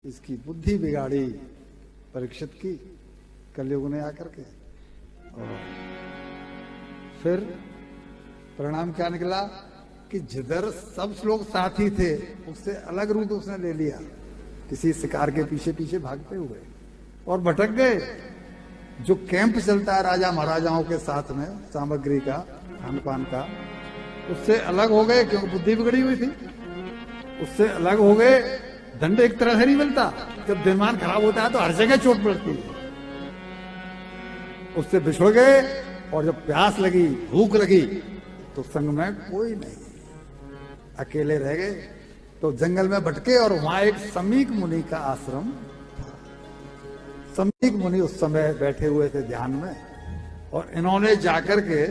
इसकी बुद्धि बिगाड़ी परीक्षित की कलयुग ने आकर के। और फिर परिणाम क्या निकला कि जिधर सब लोग साथी थे उससे अलग रूट उसने ले लिया, किसी शिकार के पीछे पीछे भागते हुए, और भटक गए। जो कैंप चलता है राजा महाराजाओं के साथ में सामग्री का, खान पान का, उससे अलग हो गए क्योंकि बुद्धि बिगड़ी हुई थी। उससे अलग हो गए। दंड एक तरह से नहीं मिलता, जब दिमाग खराब होता है तो हर जगह चोट पड़ती है। उससे बिछड़ गए और जब प्यास लगी, भूख लगी, तो संग में कोई नहीं, अकेले रह गए। तो जंगल में भटके और वहां एक समीक मुनि का आश्रम था। समीक मुनि उस समय बैठे हुए थे ध्यान में, और इन्होंने जाकर के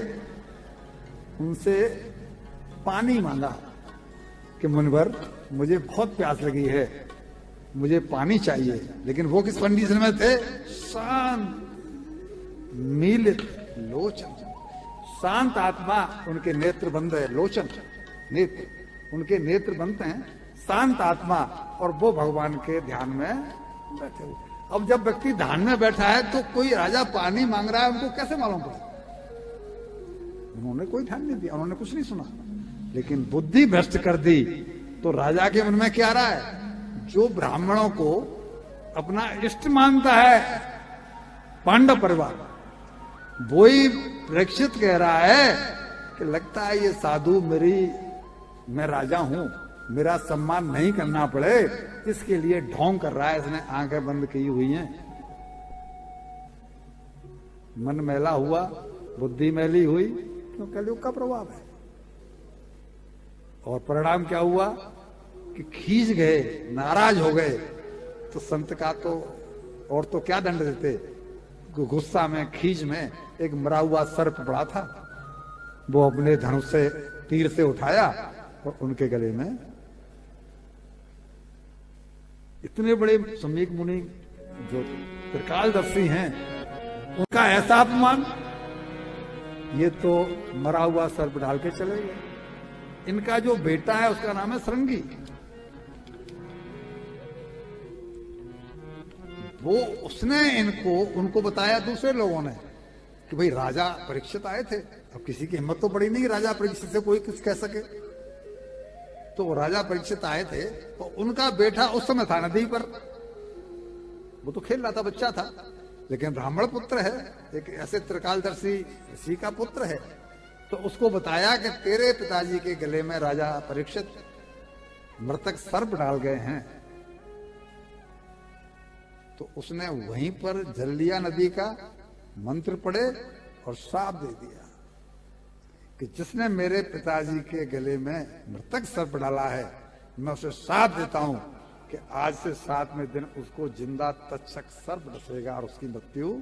उनसे पानी मांगा कि मुनिवर मुझे बहुत प्यास लगी है, मुझे पानी चाहिए। लेकिन वो किस कंडीशन में थे? शांत मीलित लोचन, शांत आत्मा, उनके नेत्र बंद है, लोचन नेत्र, उनके नेत्र बंद हैं, शांत आत्मा, और वो भगवान के ध्यान में बैठे हुए। अब जब व्यक्ति ध्यान में बैठा है तो कोई राजा पानी मांग रहा है, उनको कैसे मालूम पड़ा? उन्होंने कोई ध्यान नहीं दिया, उन्होंने कुछ नहीं सुना, लेकिन बुद्धि भ्रष्ट कर दी। तो राजा के मन में क्या आ रहा है? जो ब्राह्मणों को अपना इष्ट मानता है पांडव परिवार, वो ही परीक्षित कह रहा है कि लगता है ये साधु मैं राजा हूं, मेरा सम्मान नहीं करना पड़े, इसके लिए ढोंग कर रहा है। इसने आंखें बंद की हुई हैं, मन मैला हुआ, बुद्धि मैली हुई, क्यों? कलयुग का प्रभाव है। और परिणाम क्या हुआ कि खींच गए, नाराज हो गए। तो संत का तो और तो क्या दंड देते? गुस्सा में, खींच में एक मरा हुआ सर्प पड़ा था, वो अपने धनुष से, तीर से उठाया और उनके गले में। इतने बड़े समीक मुनि जो त्रिकालदर्शी हैं, उनका ऐसा अपमान, ये तो मरा हुआ सर्प डाल के चले गए। इनका जो बेटा है उसका नाम है श्रृंगी, वो उसने उनको बताया दूसरे लोगों ने कि भाई राजा परीक्षित आए थे। अब किसी की हिम्मत तो पड़ी नहीं राजा परीक्षित से कोई कुछ कह सके। तो राजा परीक्षित आए थे, तो उनका बेटा उस समय था नदी पर, वो तो खेल रहा था, बच्चा था, लेकिन ब्राह्मण पुत्र है, एक ऐसे त्रिकालदर्शी ऋषि का पुत्र है। तो उसको बताया कि तेरे पिताजी के गले में राजा परीक्षित मृतक सर्प डाल गए हैं। तो उसने वहीं पर जल लिया नदी का, मंत्र पढ़े और श्राप दे दिया कि जिसने मेरे पिताजी के गले में मृतक सर्प डाला है, मैं उसे श्राप देता हूं कि आज से 7वें दिन उसको जिंदा तक्षक सर्प डसेगा और उसकी मृत्यु।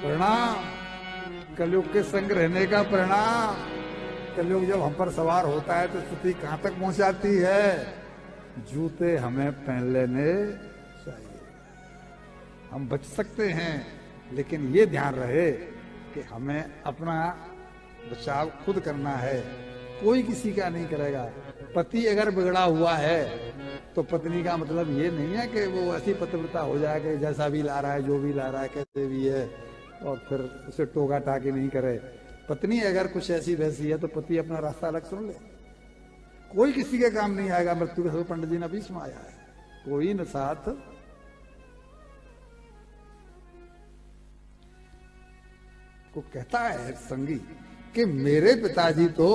परिणाम कलयुग के संग रहने का परिणाम। कलयुग जब हम पर सवार होता है तो स्थिति कहां तक पहुंच जाती है? जूते हमें पहन लेने चाहिए। हम बच सकते हैं, लेकिन ये ध्यान रहे कि हमें अपना बचाव खुद करना है, कोई किसी का नहीं करेगा। पति अगर बिगड़ा हुआ है तो पत्नी का मतलब ये नहीं है कि वो ऐसी पतिव्रता हो जाए कि जैसा भी ला रहा है, जो भी ला रहा है, कैसे भी है, और फिर उसे टोका टाकी नहीं करे। पत्नी अगर कुछ ऐसी वैसी है तो पति अपना रास्ता अलग सुन ले, कोई किसी के काम नहीं आएगा। मृत्यु के समय पंडित जी ने बीच में आया है, कोई न साथ। को कहता है संगी कि मेरे पिताजी तो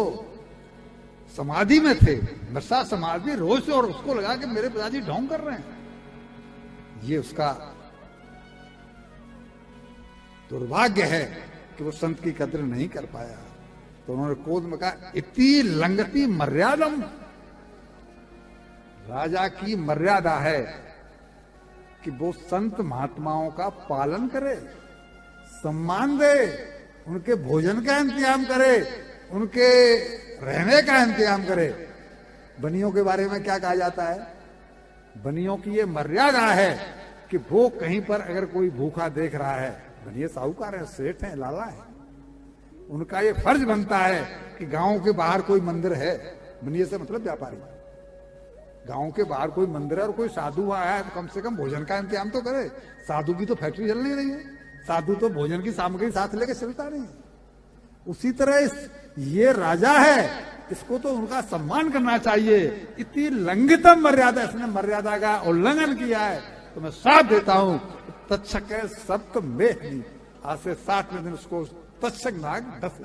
समाधि में थे, नशा समाधि रोज से, और उसको लगा कि मेरे पिताजी ढोंग कर रहे हैं। ये उसका दुर्भाग्य है कि वो संत की कदर नहीं कर पाया। तो उन्होंने क्रोध में कहा, इति लंगति मर्यादम, राजा की मर्यादा है कि वो संत महात्माओं का पालन करे, सम्मान दे, उनके भोजन का इंतजाम करे, उनके रहने का इंतजाम करे। बनियों के बारे में क्या कहा जाता है? बनियों की ये मर्यादा है कि वो कहीं पर अगर कोई भूखा देख रहा है, बनिए साहूकार है, सेठ है, लाला है, उनका ये फर्ज बनता है कि गांव के बाहर कोई मंदिर है, बनिए से मतलब व्यापारी, गांव के बाहर कोई मंदिर है और कोई साधु वहां आया है तो कम से कम भोजन का इंतजाम तो करे। साधु की तो फैक्ट्री चल नहीं रही है, साधु तो भोजन की सामग्री साथ लेके चलता नहीं। उसी तरह ये राजा है, इसको तो उनका सम्मान करना चाहिए। इतनी लंघितम मर्यादा, इसने मर्यादा का उल्लंघन किया है, तो मैं साथ देता हूं तत्सक सप्त में। आज से 60वें दिन उसको तत्सक नाग 10